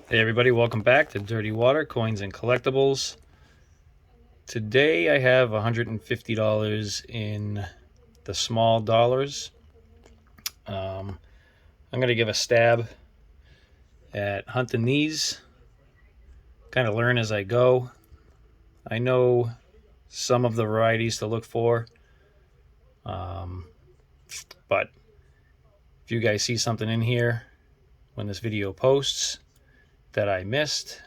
Hey everybody, welcome back to Dirty Water, Coins and Collectibles. Today I have $150 in the small dollars. I'm going to give a stab at hunting these, kind of learn as I go. I know some of the varieties to look for, but if you guys see something in here when this video posts that I missed,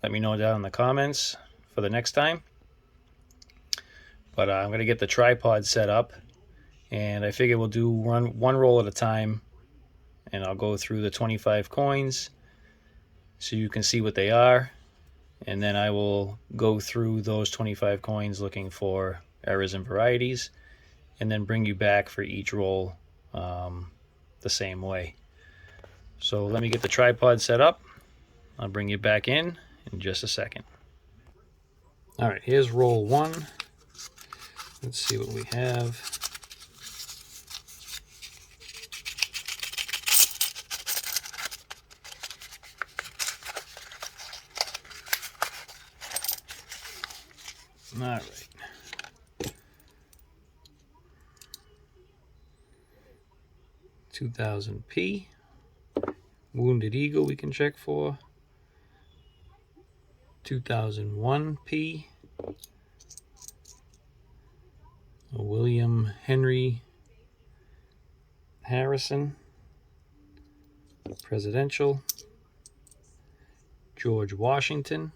let me know down in the comments for the next time. But I'm going to get the tripod set up, and I figure we'll do one roll at a time, and I'll go through the 25 coins so you can see what they are, and then I will go through those 25 coins looking for errors and varieties, and then bring you back for each roll the same way. So let me get the tripod set up. I'll bring you back in just a second. All right, here's roll one. Let's see what we have. All right. $2,000p. Wounded Eagle we can check for. 2001p. William Henry Harrison. Presidential. George Washington.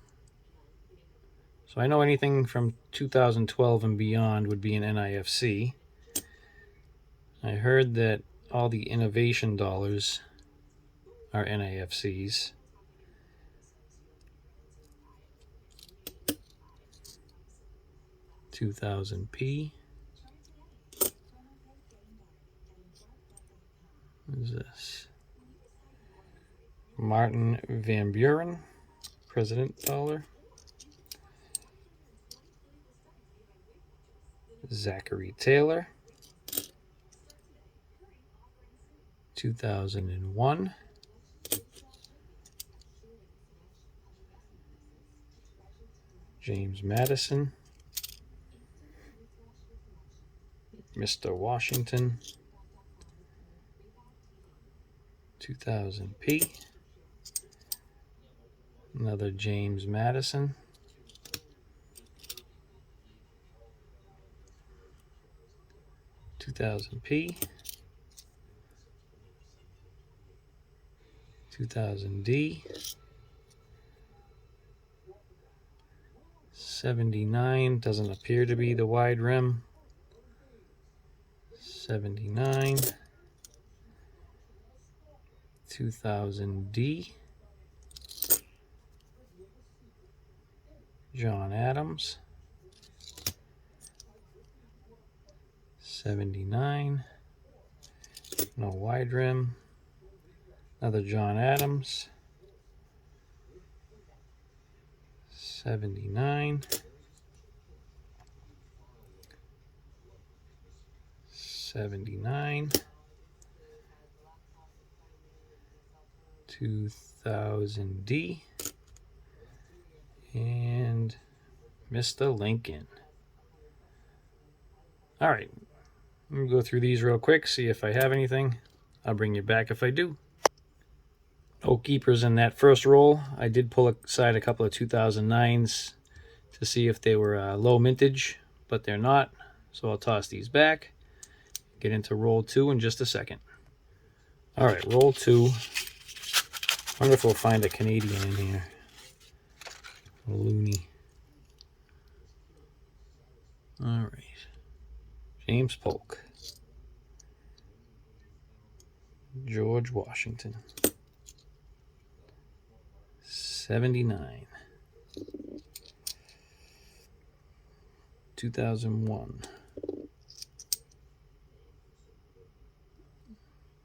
So I know anything from 2012 and beyond would be an NIFC. I heard that all the innovation dollars are NIFCs. $2,000p. What is this? Martin Van Buren, President dollar. Zachary Taylor. 2001. James Madison. Mr. Washington. 2000p. Another James Madison. $2,000p. 2000D. 79 doesn't appear to be the wide rim. 79. 2000D. John Adams. 79. No wide rim. Another John Adams. 79. 79. 2000D. And Mr. Lincoln. All right, let me go through these real quick, see if I have anything. I'll bring you back if I do. No keepers in that first roll. I did pull aside a couple of 2009s to see if they were low mintage, but they're not. So I'll toss these back. Get into roll two in just a second. All right, roll two. Wonder if we'll find a Canadian in here. A loony. All right. James Polk. George Washington. 79. 2001.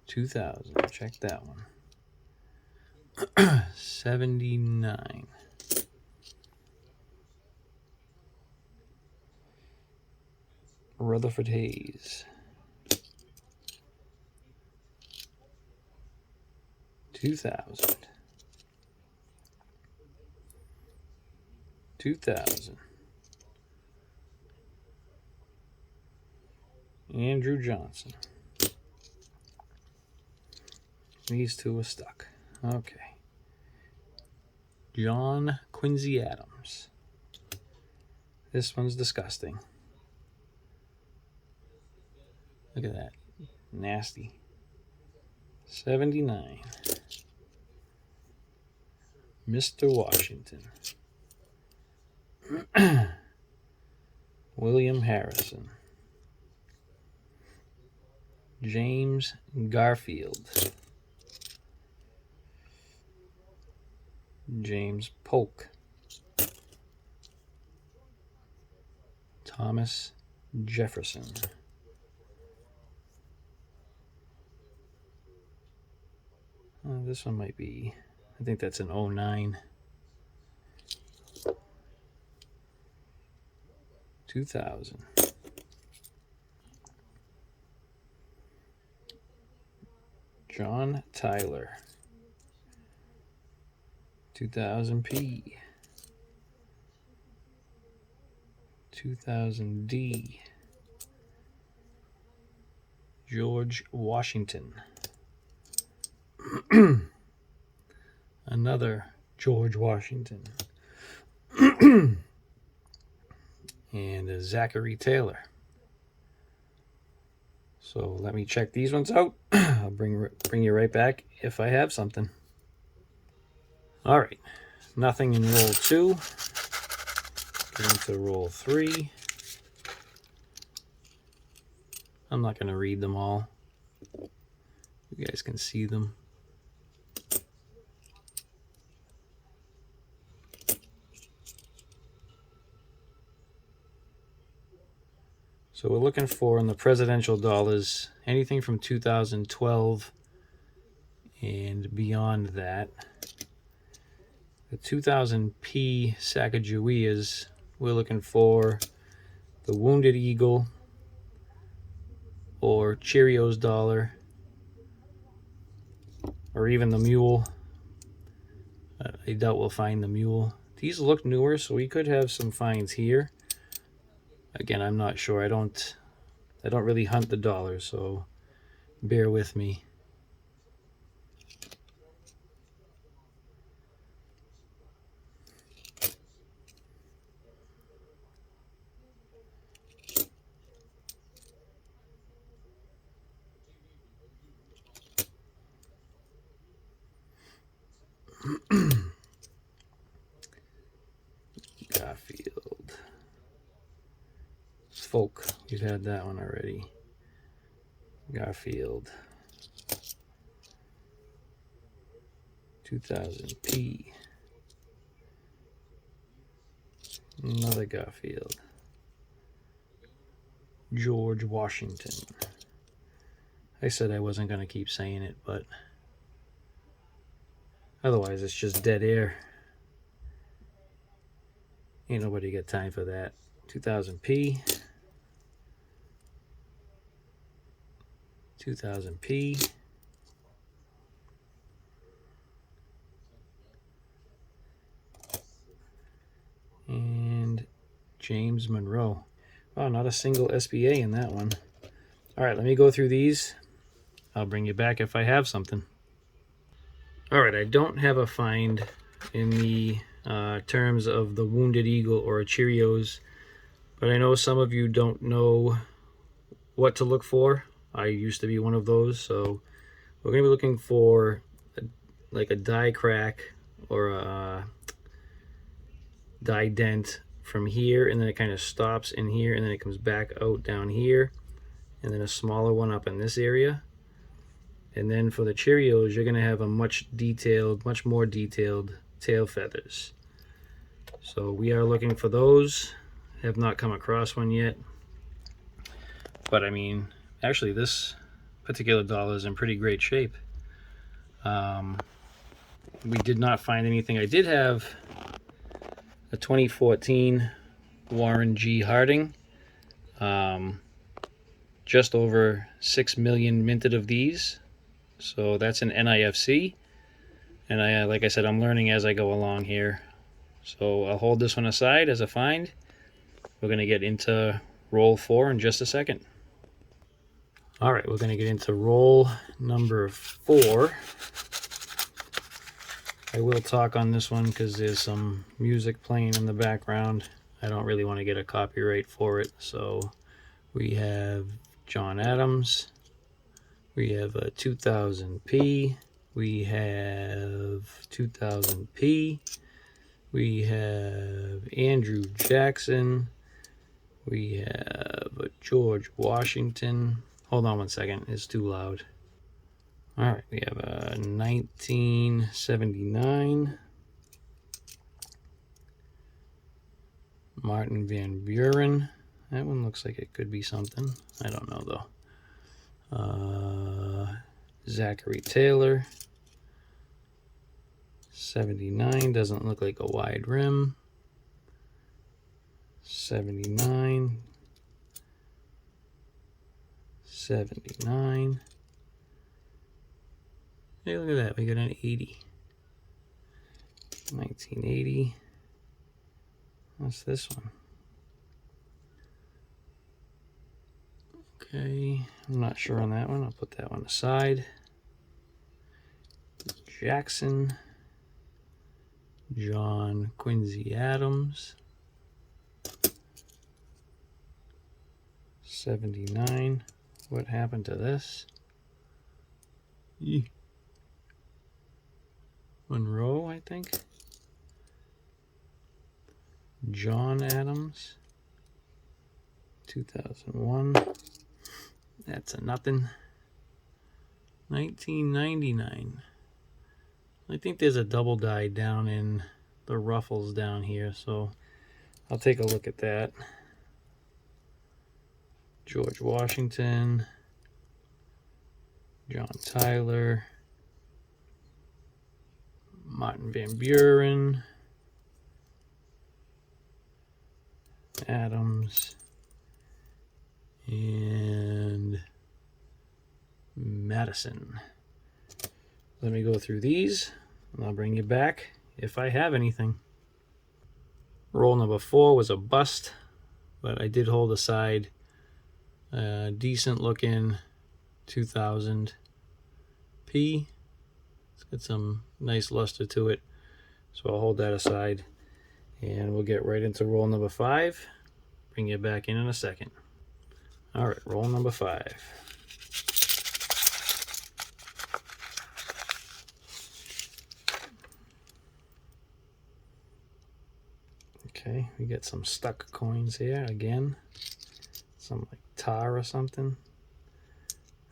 2000. Check that one. 79. Rutherford Hayes. 2000. 2000. Andrew Johnson. These two are stuck. Okay. John Quincy Adams. This one's disgusting. Look at that. Nasty. 79. Mr. Washington. William Harrison. James Garfield. James Polk. Thomas Jefferson. This one might be, I think that's an 09. 2000. John Tyler. 2000P. 2000D. George Washington. Another George Washington. And Zachary Taylor. So let me check these ones out. I'll bring you right back if I have something. All right, nothing in roll 2. Get into roll 3. I'm not going to read them all. You guys can see them. So we're looking for, in the presidential dollars, anything from 2012 and beyond that. The 2000P Sacagaweas, we're looking for the Wounded Eagle or Cheerios dollar, or even the mule. I doubt we'll find the mule. These look newer, so we could have some finds here. Again, I'm not sure. I don't really hunt the dollars, so bear with me. Garfield. Folk. We've had that one already. Garfield. 2000P. Another Garfield. George Washington. I said I wasn't going to keep saying it, but otherwise it's just dead air. Ain't nobody got time for that. 2000P. 2000P. And James Monroe. Oh, not a single SBA in that one. All right, let me go through these. I'll bring you back if I have something. All right, I don't have a find in the terms of the Wounded Eagle or a Cheerios, but I know some of you don't know what to look for. I used to be one of those, so we're going to be looking for like a die crack or a die dent from here, and then it kind of stops in here, and then it comes back out down here, and then a smaller one up in this area. And then for the Cheerios, you're going to have a much more detailed tail feathers. So we are looking for those. Have not come across one yet. But I mean, actually this particular dollar is in pretty great shape. We did not find anything. I did have a 2014 Warren G. Harding. Just over 6 million minted of these. So that's an NIFC. And like I said, I'm learning as I go along here. So I'll hold this one aside as a find. We're going to get into roll 4 in just a second. All right, we're going to get into roll number 4. I will talk on this one because there's some music playing in the background. I don't really want to get a copyright for it. So we have John Adams. We have a 2000p. We have 2000p. We have Andrew Jackson. We have a George Washington. Hold on one second, it's too loud. All right, we have a 1979 Martin Van Buren. That one looks like it could be something. I don't know though. Zachary Taylor. 79 doesn't look like a wide rim. 79. 79. Hey, look at that. We got an 80. 1980. What's this one? Okay, I'm not sure on that one. I'll put that one aside. Jackson. John Quincy Adams. 79. What happened to this? Monroe, I think. John Adams. 2001. That's a nothing. 1999. I think there's a double die down in the ruffles down here, so I'll take a look at that. George Washington. John Tyler. Martin Van Buren. Adams. And Madison. Let me go through these and I'll bring you back if I have anything. Roll number 4 was a bust, but I did hold aside a decent looking 2000p. It's got some nice luster to it, so I'll hold that aside and we'll get right into roll number 5. Bring you back in a second. All right, roll number 5. Okay, we get some stuck coins here again. Some like tar or something.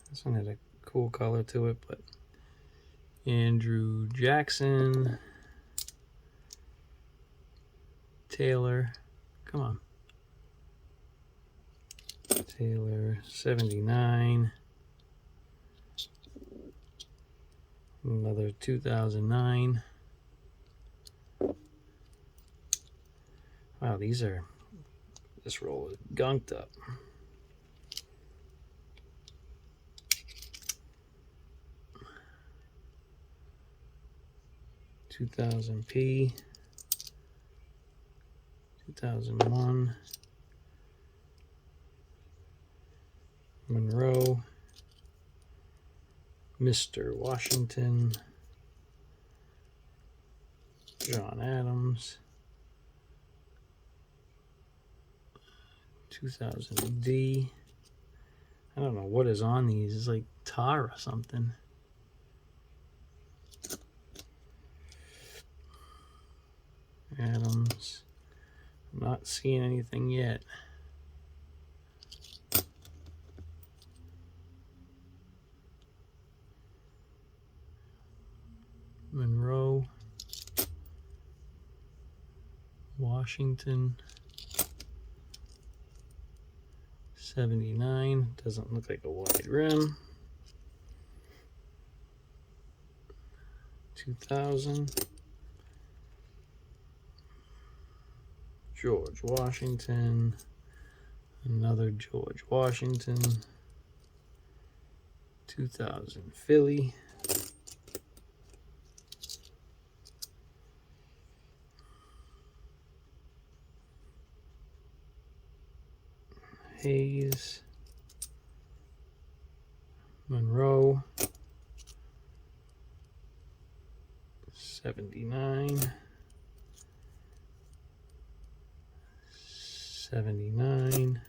This one had a cool color to it, but Andrew Jackson. Taylor, come on. Taylor, 79. Another 2009. Wow, this roll is gunked up. $2000p. 2001. Monroe. Mr. Washington. John Adams. 2000D. I don't know what is on these. It's like tar or something. Adams. I'm not seeing anything yet. Monroe. Washington. 79. Doesn't look like a wide rim. 2000. George Washington. Another George Washington. 2000 Philly. Hayes, Monroe, 79, 79,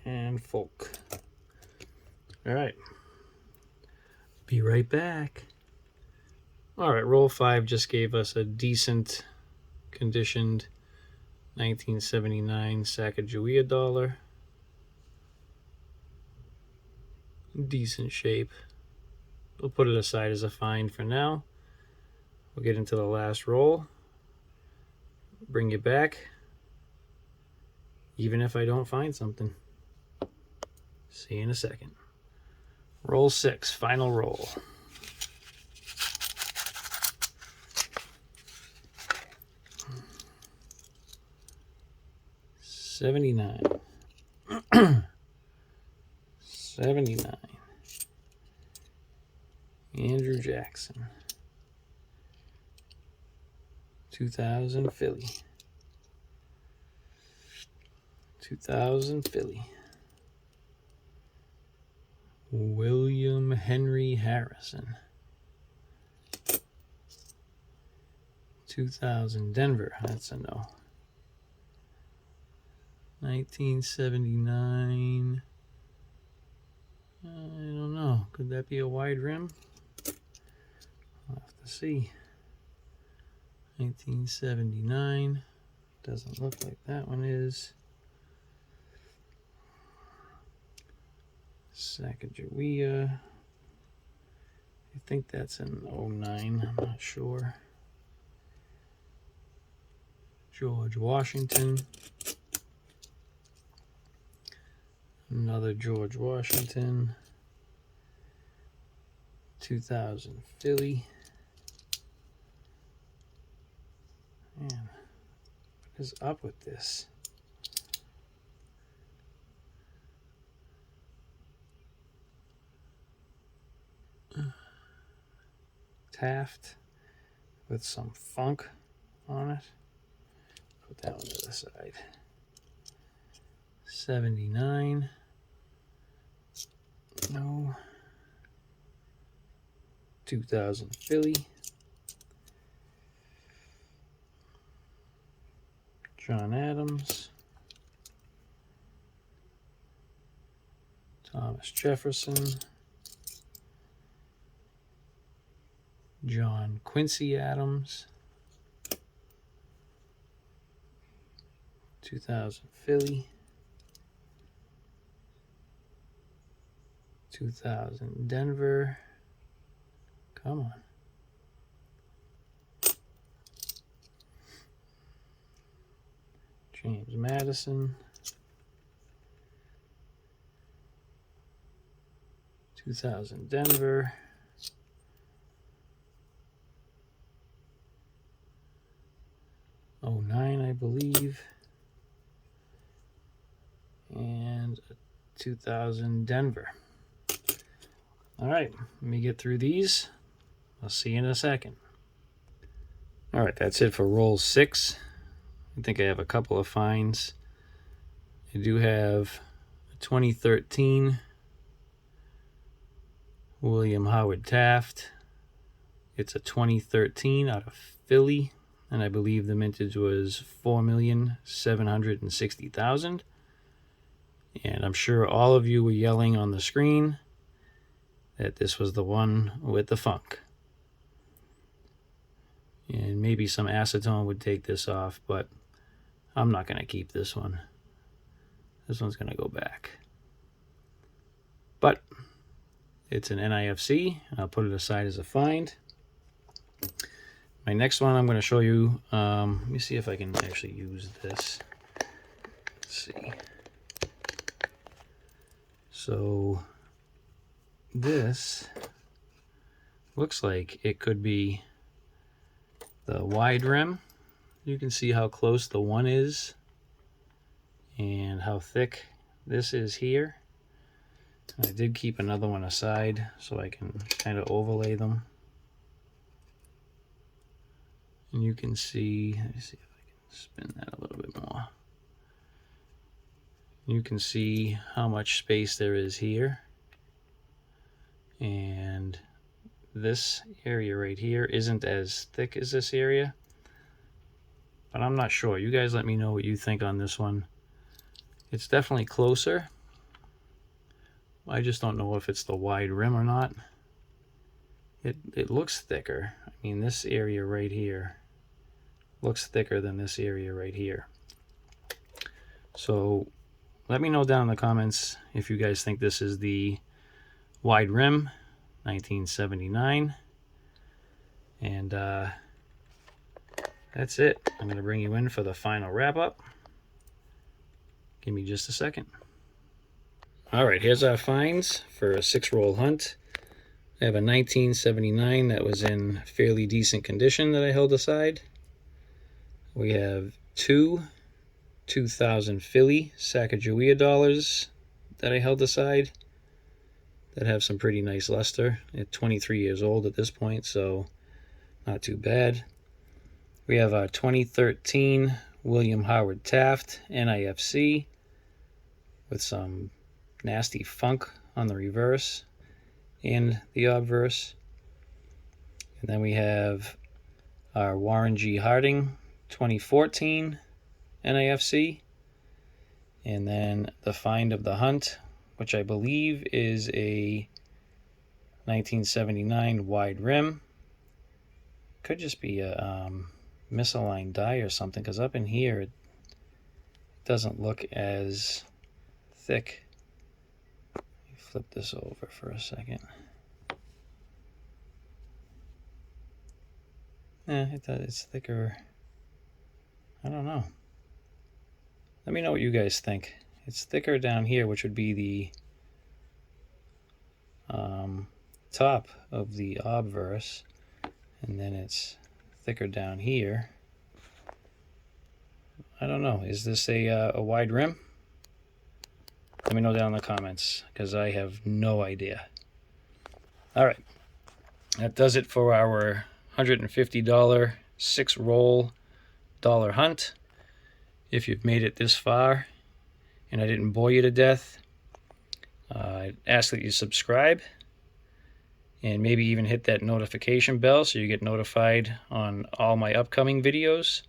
and Folk. All right, be right back. All right, roll 5 just gave us a decent conditioned 1979 Sacagawea dollar. Decent shape. We'll put it aside as a find for now. We'll get into the last roll. Bring you back, even if I don't find something. See you in a second. Roll 6, final roll. $79. 79. Andrew Jackson. 2000 Philly. 2000 Philly. William Henry Harrison. 2000 Denver. That's a no. 1979. I don't know. Could that be a wide rim? I'll have to see. 1979. Doesn't look like that one is. Sacagawea. I think that's an 09. I'm not sure. George Washington. Another George Washington. 2000 Philly. Man, what is up with this? Taft with some funk on it. Put that one to the side. 79. No. 2000 Philly. John Adams. Thomas Jefferson. John Quincy Adams. 2000 Philly. 2000 Denver. Come on. James Madison. 2000 Denver. '09, I believe. And 2000 Denver. All right, let me get through these. I'll see you in a second. All right, that's it for roll 6. I think I have a couple of finds. I do have a 2013 William Howard Taft. It's a 2013 out of Philly, and I believe the mintage was 4,760,000. And I'm sure all of you were yelling on the screen that this was the one with the funk. And maybe some acetone would take this off, but I'm not going to keep this one. This one's going to go back. But it's an NIFC. I'll put it aside as a find. My next one I'm going to show you. Let me see if I can actually use this. Let's see. So this looks like it could be the wide rim. You can see how close the one is and how thick this is here. I did keep another one aside so I can kind of overlay them. And you can see, let me see if I can Spin that a little bit more. You can see how much space there is here. And this area right here isn't as thick as this area. But I'm not sure. You guys let me know what you think on this one. It's definitely closer. I just don't know if it's the wide rim or not. It looks thicker. I mean, this area right here looks thicker than this area right here. So let me know down in the comments if you guys think this is the wide rim 1979. And that's it. I'm going to bring you in for the final wrap up. Give me just a second. All right, here's our finds for a 6-roll hunt. I have a 1979 that was in fairly decent condition that I held aside. We have two 2000 Philly Sacagawea dollars that I held aside that have some pretty nice luster. At 23 years old at this point, so not too bad. We have a 2013 William Howard Taft NIFC with some nasty funk on the reverse and the obverse. And then we have our Warren G. Harding 2014 NIFC. And then the find of the hunt, which I believe is a 1979 wide rim. Could just be a misaligned die or something, because up in here it doesn't look as thick. Let me flip this over for a second. It's thicker. I don't know. Let me know what you guys think. It's thicker down here, which would be the top of the obverse, and then it's thicker down here. I don't know. Is this a wide rim? Let me know down in the comments, because I have no idea. All right, that does it for our $150 6-roll dollar hunt. If you've made it this far and I didn't bore you to death, I ask that you subscribe and maybe even hit that notification bell so you get notified on all my upcoming videos.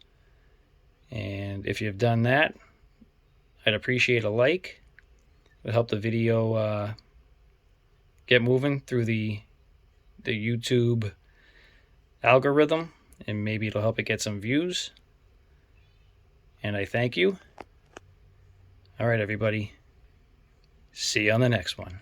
And if you've done that, I'd appreciate a like. It would help the video get moving through the YouTube algorithm, and maybe it'll help it get some views. And I thank you. All right, everybody. See you on the next one.